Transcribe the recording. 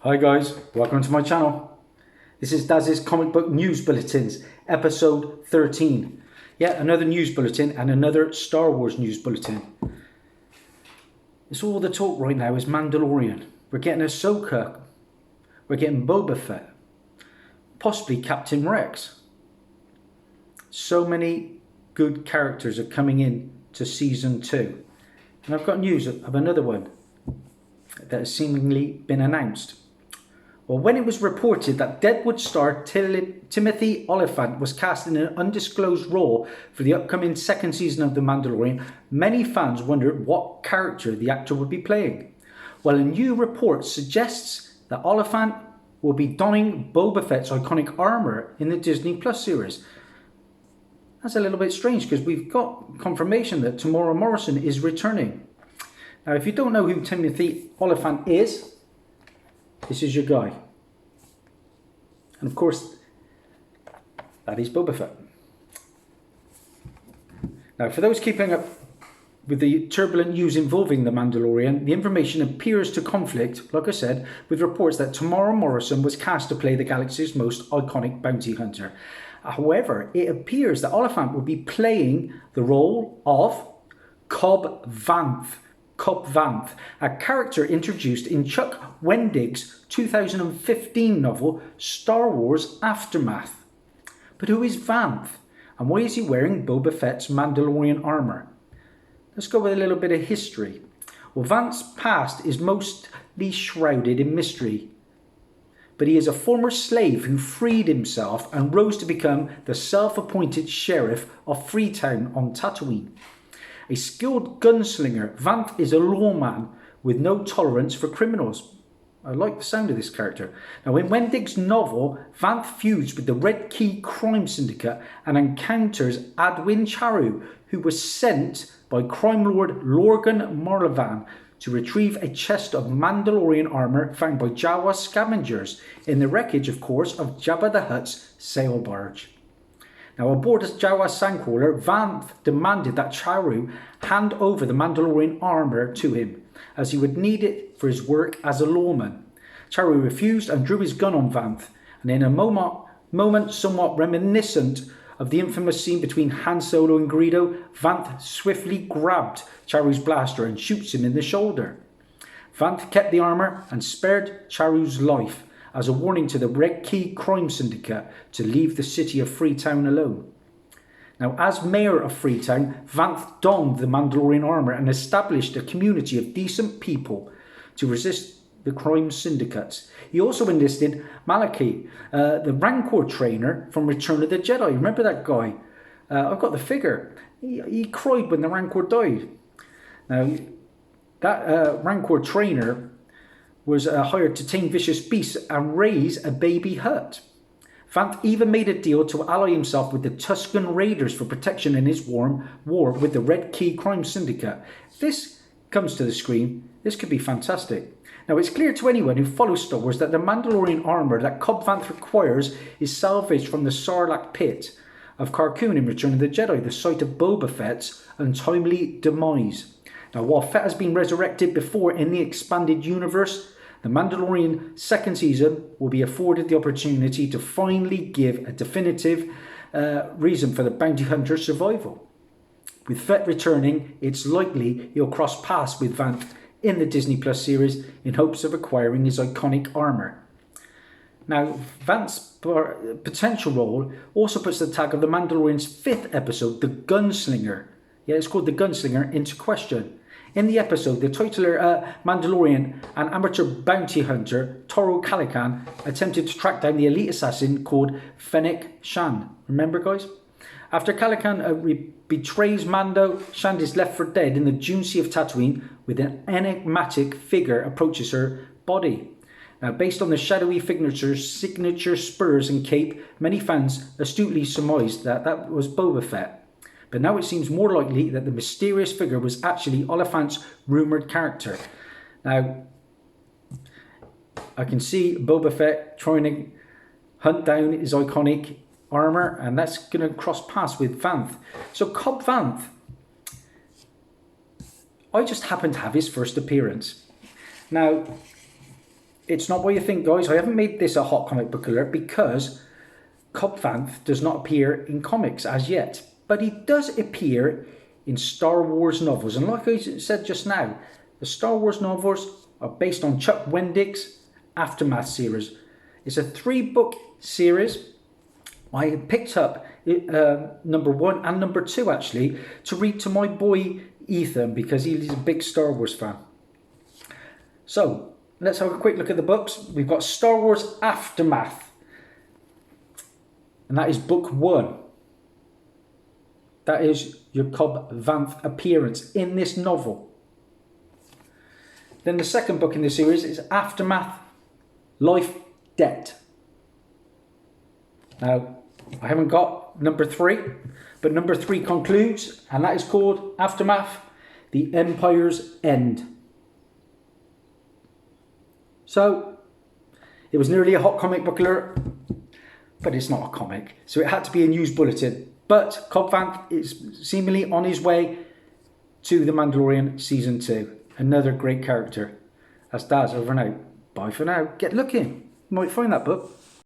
Hi guys, welcome to my channel. This is Dazzie's Comic Book News Bulletins, episode 13. Yeah, another news bulletin and another Star Wars news bulletin. It's all the talk right now is Mandalorian. We're getting Ahsoka. We're getting Boba Fett. Possibly Captain Rex. So many good characters are coming in to season 2. And I've got news of another one that has seemingly been announced. Well, when it was reported that Deadwood star Timothy Olyphant was cast in an undisclosed role for the upcoming second season of The Mandalorian, many fans wondered what character the actor would be playing. Well, a new report suggests that Olyphant will be donning Boba Fett's iconic armour in the Disney Plus series. That's a little bit strange because we've got confirmation that Temuera Morrison is returning. Now, if you don't know who Timothy Olyphant is, this is your guy. And of course, that is Boba Fett. Now, for those keeping up with the turbulent news involving The Mandalorian, the information appears to conflict, like I said, with reports that Temuera Morrison was cast to play the galaxy's most iconic bounty hunter. However, it appears that Olyphant will be playing the role of Cobb Vanth, a character introduced in Chuck Wendig's 2015 novel Star Wars Aftermath. But who is Vanth, and why is he wearing Boba Fett's Mandalorian armour? Let's go with a little bit of history. Well, Vanth's past is mostly shrouded in mystery, but he is a former slave who freed himself and rose to become the self-appointed sheriff of Freetown on Tatooine. A skilled gunslinger, Vanth is a lawman with no tolerance for criminals. I like the sound of this character. Now, in Wendig's novel, Vanth feuds with the Red Key crime syndicate and encounters Adwin Charu, who was sent by crime lord Lorgan Marlevan to retrieve a chest of Mandalorian armour found by Jawa scavengers in the wreckage, of course, of Jabba the Hutt's sail barge. Now, aboard a Jawa sandcrawler, Vanth demanded that Charu hand over the Mandalorian armour to him, as he would need it for his work as a lawman. Charu refused and drew his gun on Vanth, and in a moment somewhat reminiscent of the infamous scene between Han Solo and Greedo, Vanth swiftly grabbed Charu's blaster and shoots him in the shoulder. Vanth kept the armour and spared Charu's life, as a warning to the Red Key crime syndicate to leave the city of Freetown alone. Now, as mayor of Freetown, Vanth donned the Mandalorian armour and established a community of decent people to resist the crime syndicates. He also enlisted Malaki, the Rancor trainer from Return of the Jedi. Remember that guy? I've got the figure. He cried when the Rancor died. Now, that Rancor trainer was hired to tame vicious beasts and raise a baby Hutt. Vanth even made a deal to ally himself with the Tusken Raiders for protection in his war with the Red Key crime syndicate. If this comes to the screen, this could be fantastic. Now, it's clear to anyone who follows Star Wars that the Mandalorian armour that Cobb Vanth requires is salvaged from the Sarlacc pit of Carkoon in Return of the Jedi, the site of Boba Fett's untimely demise. Now, while Fett has been resurrected before in the expanded universe, the Mandalorian second season will be afforded the opportunity to finally give a definitive reason for the bounty hunter's survival. With Fett returning, it's likely he'll cross paths with Vanth in the Disney Plus series in hopes of acquiring his iconic armour. Now, Vanth's potential role also puts the tag of The Mandalorian's 5th episode, The Gunslinger. Yeah, it's called The Gunslinger, into question. In the episode, the titular Mandalorian and amateur bounty hunter Toro Calican attempted to track down the elite assassin called Fennec Shand. Remember, guys? After Calican betrays Mando, Shand is left for dead in the Dune Sea of Tatooine with an enigmatic figure approaches her body. Now, based on the shadowy figure's signature spurs and cape, many fans astutely surmised that that was Boba Fett. But now it seems more likely that the mysterious figure was actually Olyphant's rumoured character. Now, I can see Boba Fett trying to hunt down his iconic armour, and that's going to cross paths with Vanth. So Cobb Vanth, I just happened to have his first appearance. Now, it's not what you think, guys. I haven't made this a hot comic book alert because Cobb Vanth does not appear in comics as yet. But he does appear in Star Wars novels. And like I said just now, the Star Wars novels are based on Chuck Wendig's Aftermath series. It's a 3-book series. I picked up number 1 and number 2 actually to read to my boy Ethan because he's a big Star Wars fan. So let's have a quick look at the books. We've got Star Wars Aftermath, and that is book 1. That is your Cobb Vanth appearance in this novel. Then the second book in the series is Aftermath, Life, Debt. Now, I haven't got number 3, but number 3 concludes, and that is called Aftermath, The Empire's End. So, it was nearly a hot comic book alert, but it's not a comic, so it had to be a news bulletin. But Cobb Vanth is seemingly on his way to The Mandalorian Season 2. Another great character. That's Daz over and out. Bye for now. Get looking. You might find that book.